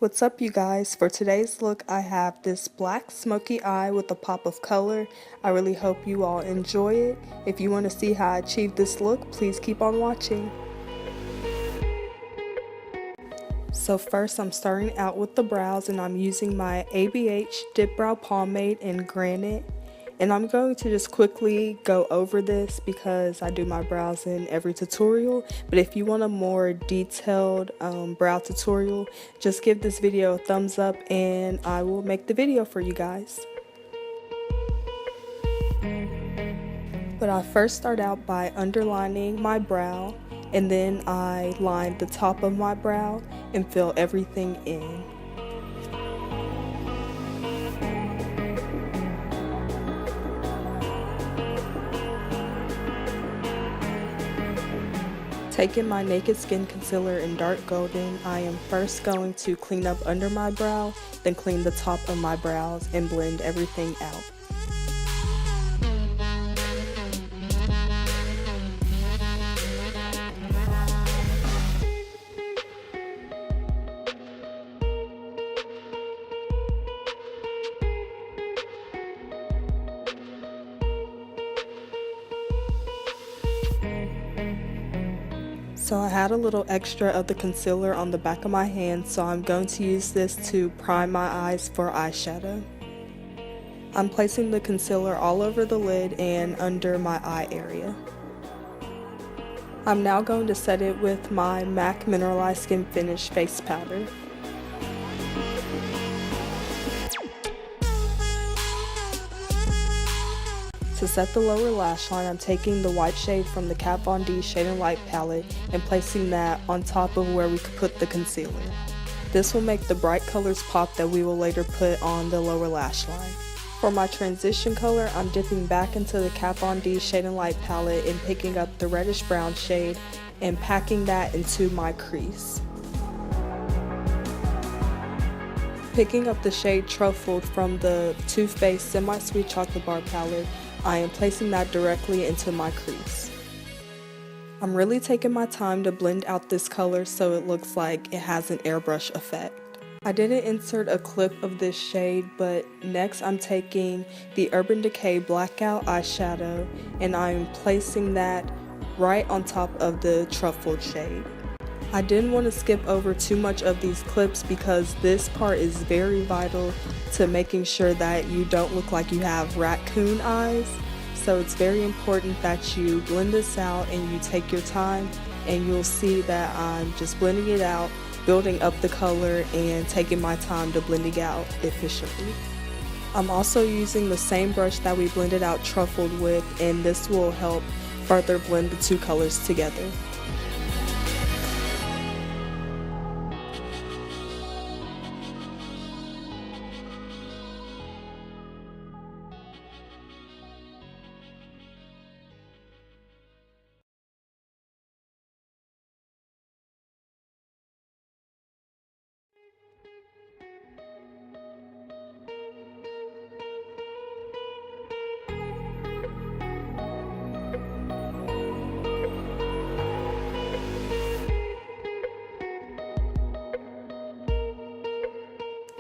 What's up, you guys? For today's look, I have this black smoky eye with a pop of color. I really hope you all enjoy it. If you want to see how I achieved this look, please keep on watching. So first, I'm starting out with the brows, and I'm using my ABH Dip Brow Pomade in Granite. And I'm going to just quickly go over this because I do my brows in every tutorial. But if you want a more detailed brow tutorial, just give this video a thumbs up and I will make the video for you guys. But I first start out by underlining my brow, and then I line the top of my brow and fill everything in. Taking my Naked Skin Concealer in Dark Golden, I am first going to clean up under my brow, then clean the top of my brows and blend everything out. So I had a little extra of the concealer on the back of my hand, so I'm going to use this to prime my eyes for eyeshadow. I'm placing the concealer all over the lid and under my eye area. I'm now going to set it with my MAC Mineralized Skin Finish Face Powder. To set the lower lash line, I'm taking the white shade from the Kat Von D Shade and Light palette and placing that on top of where we could put the concealer. This will make the bright colors pop that we will later put on the lower lash line. For my transition color, I'm dipping back into the Kat Von D Shade and Light palette and picking up the reddish brown shade and packing that into my crease. Picking up the shade Truffled from the Too Faced Semi Sweet Chocolate Bar palette, I am placing that directly into my crease. I'm really taking my time to blend out this color so it looks like it has an airbrush effect. I didn't insert a clip of this shade, but next I'm taking the Urban Decay Blackout eyeshadow and I'm placing that right on top of the Truffled shade. I didn't want to skip over too much of these clips because this part is very vital to making sure that you don't look like you have raccoon eyes. So it's very important that you blend this out and you take your time, and you'll see that I'm just blending it out, building up the color, and taking my time to blend it out efficiently. I'm also using the same brush that we blended out Truffled with, and this will help further blend the two colors together.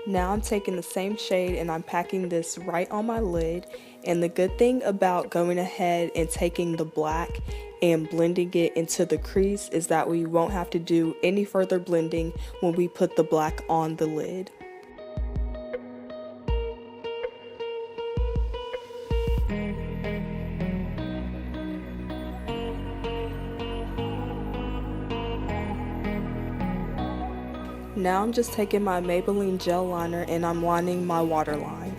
Now I'm taking the same shade and I'm packing this right on my lid, and the good thing about going ahead and taking the black and blending it into the crease is that we won't have to do any further blending when we put the black on the lid. Now I'm just taking my Maybelline gel liner and I'm lining my waterline.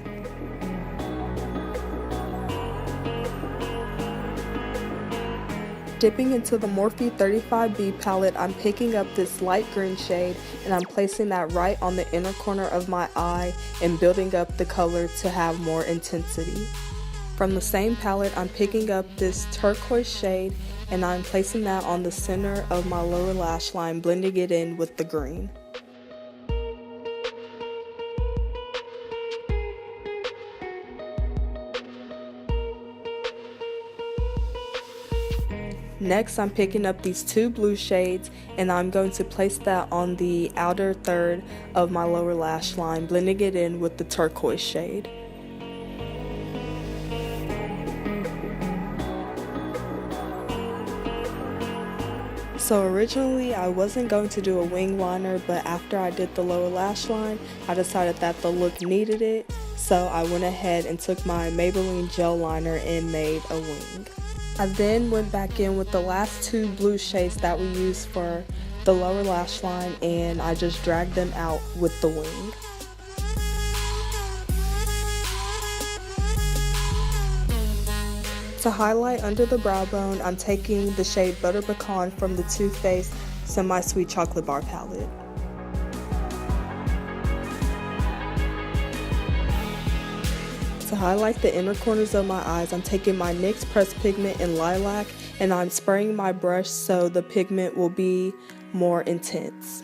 Dipping into the Morphe 35B palette, I'm picking up this light green shade and I'm placing that right on the inner corner of my eye and building up the color to have more intensity. From the same palette, I'm picking up this turquoise shade and I'm placing that on the center of my lower lash line, blending it in with the green. Next, I'm picking up these two blue shades and I'm going to place that on the outer third of my lower lash line, blending it in with the turquoise shade. So originally I wasn't going to do a wing liner, but after I did the lower lash line, I decided that the look needed it, so I went ahead and took my Maybelline gel liner and made a wing. I then went back in with the last two blue shades that we used for the lower lash line and I just dragged them out with the wing. To highlight under the brow bone, I'm taking the shade Butter Pecan from the Too Faced Semi-Sweet Chocolate Bar palette. To highlight the inner corners of my eyes, I'm taking my NYX Pressed Pigment in Lilac and I'm spraying my brush so the pigment will be more intense.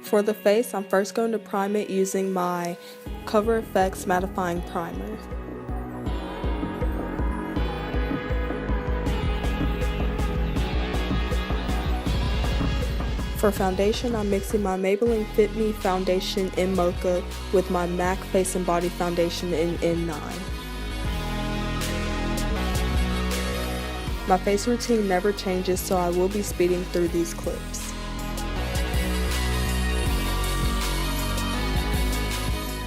For the face, I'm first going to prime it using my Cover FX Mattifying Primer. For foundation, I'm mixing my Maybelline Fit Me foundation in Mocha with my MAC Face and Body foundation in N9. My face routine never changes, so I will be speeding through these clips.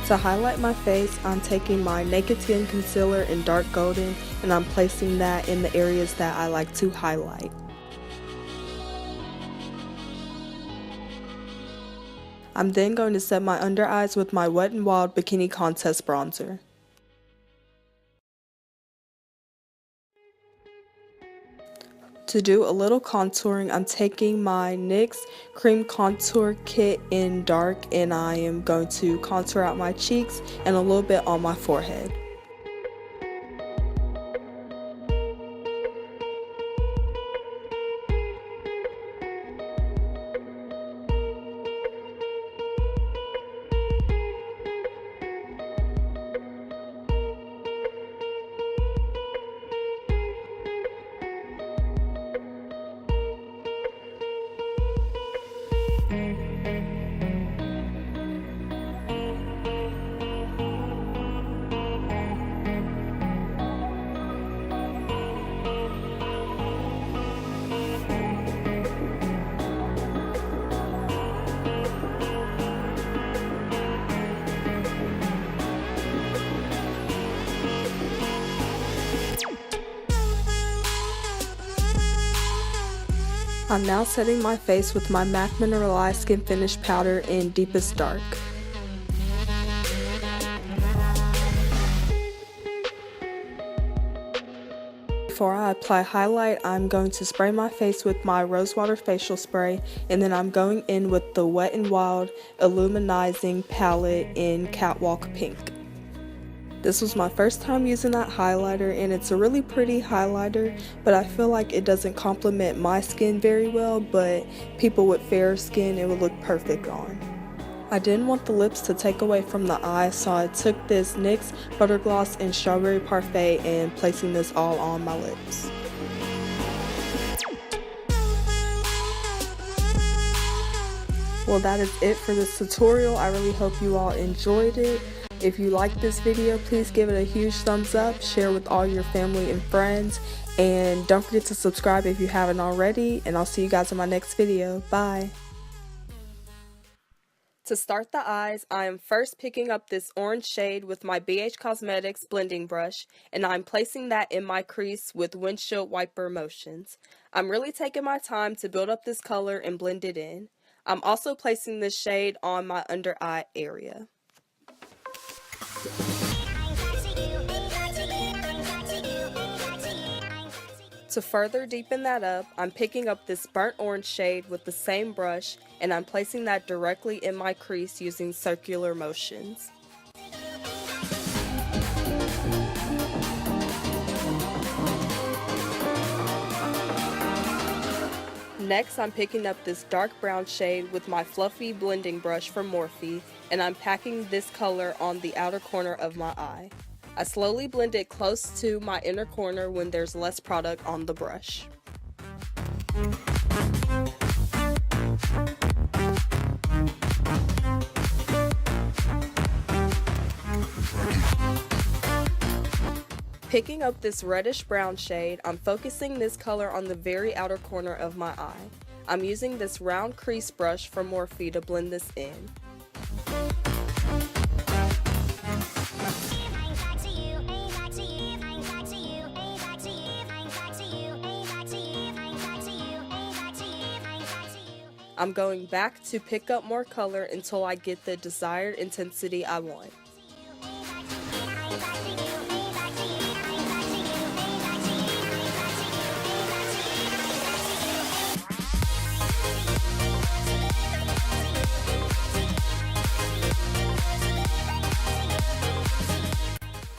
To highlight my face, I'm taking my Naked Skin Concealer in Dark Golden and I'm placing that in the areas that I like to highlight. I'm then going to set my under eyes with my Wet n Wild Bikini Contest bronzer. To do a little contouring, I'm taking my NYX Cream Contour Kit in Dark and I am going to contour out my cheeks and a little bit on my forehead. I'm now setting my face with my MAC Mineralized Skin Finish Powder in Deepest Dark. Before I apply highlight, I'm going to spray my face with my Rosewater Facial Spray and then I'm going in with the Wet n Wild Illuminizing Palette in Catwalk Pink. This was my first time using that highlighter and it's a really pretty highlighter, but I feel like it doesn't complement my skin very well, but people with fairer skin it would look perfect on. I didn't want the lips to take away from the eye, so I took this NYX Butter Gloss in Strawberry Parfait and placing this all on my lips. Well, that is it for this tutorial. I really hope you all enjoyed it. If you liked this video, please give it a huge thumbs up, share with all your family and friends, and don't forget to subscribe if you haven't already, and I'll see you guys in my next video. Bye! To start the eyes, I am first picking up this orange shade with my BH Cosmetics blending brush, and I'm placing that in my crease with windshield wiper motions. I'm really taking my time to build up this color and blend it in. I'm also placing this shade on my under eye area. To further deepen that up, I'm picking up this burnt orange shade with the same brush and I'm placing that directly in my crease using circular motions. Next, I'm picking up this dark brown shade with my fluffy blending brush from Morphe and I'm packing this color on the outer corner of my eye. I slowly blend it close to my inner corner when there's less product on the brush. Picking up this reddish brown shade, I'm focusing this color on the very outer corner of my eye. I'm using this round crease brush from Morphe to blend this in. I'm going back to pick up more color until I get the desired intensity I want.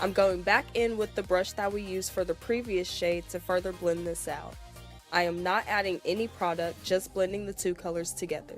I'm going back in with the brush that we used for the previous shade to further blend this out. I am not adding any product, just blending the two colors together.